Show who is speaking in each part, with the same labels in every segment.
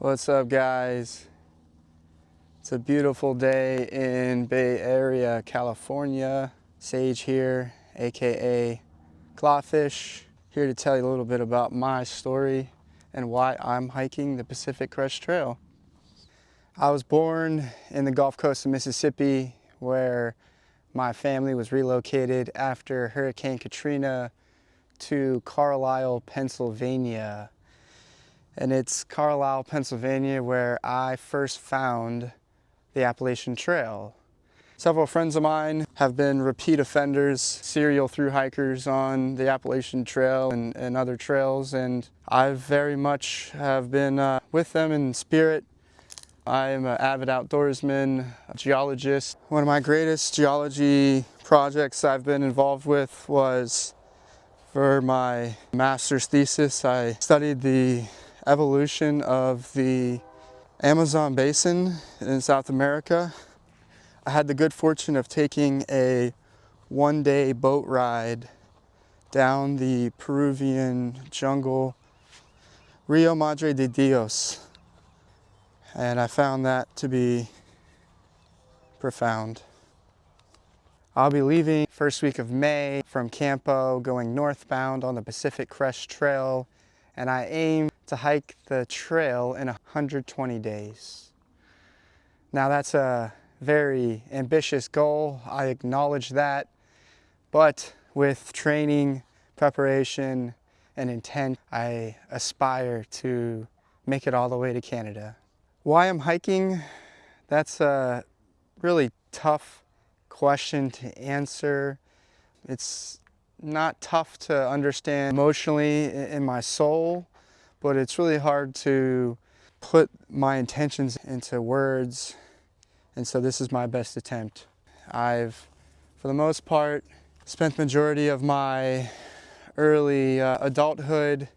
Speaker 1: What's up, guys? It's a beautiful day in Bay Area, California. Sage here, aka Clawfish, here to tell you a little bit about my story and why I'm hiking the Pacific Crest Trail. I was born in the Gulf Coast of Mississippi, where my family was relocated after Hurricane Katrina to Carlisle, Pennsylvania. And it's Carlisle, Pennsylvania, where I first found the Appalachian Trail. Several friends of mine have been repeat offenders, serial thru hikers on the Appalachian Trail and other trails, and I very much have been with them in spirit. I am an avid outdoorsman, a geologist. One of my greatest geology projects I've been involved with was for my master's thesis. I studied the evolution of the Amazon basin in South America. I had the good fortune of taking a one-day boat ride down the Peruvian jungle, Rio Madre de Dios, and I found that to be profound. I'll be leaving first week of May from Campo, going northbound on the Pacific Crest Trail, and I aim to hike the trail in 120 days. Now that's a very ambitious goal, I acknowledge that, but with training, preparation, and intent, I aspire to make it all the way to Canada. Why I'm hiking? That's a really tough question to answer. It's not tough to understand emotionally in my soul, but it's really hard to put my intentions into words, and so this is my best attempt. I've, for the most part, spent the majority of my early adulthood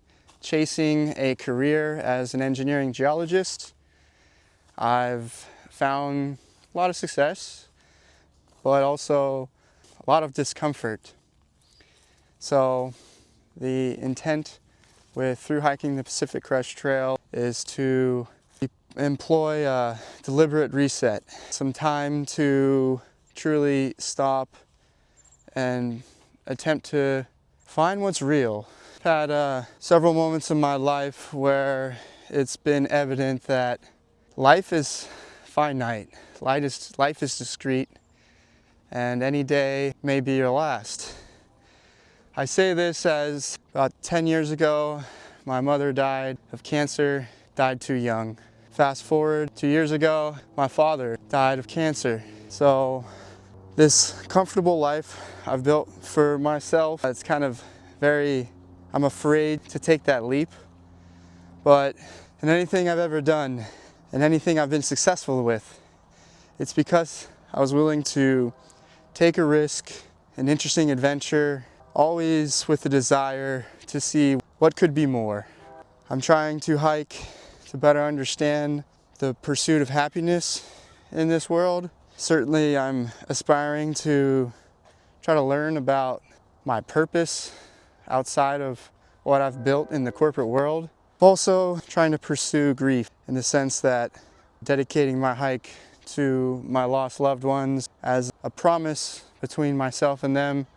Speaker 1: chasing a career as an engineering geologist. I've found a lot of success, but also a lot of discomfort. So the intent with through hiking the Pacific Crest Trail is to employ a deliberate reset, some time to truly stop and attempt to find what's real. I've had several moments in my life where it's been evident that life is finite, life is discrete, and any day may be your last. I say this as about 10 years ago, my mother died of cancer, died too young. Fast forward 2 years ago, my father died of cancer. So this comfortable life I've built for myself, it's kind of I'm afraid to take that leap. But in anything I've ever done, and anything I've been successful with, it's because I was willing to take a risk, an interesting adventure, always with the desire to see what could be more. I'm trying to hike to better understand the pursuit of happiness in this world. Certainly I'm aspiring to try to learn about my purpose outside of what I've built in the corporate world. Also trying to pursue grief in the sense that dedicating my hike to my lost loved ones as a promise between myself and them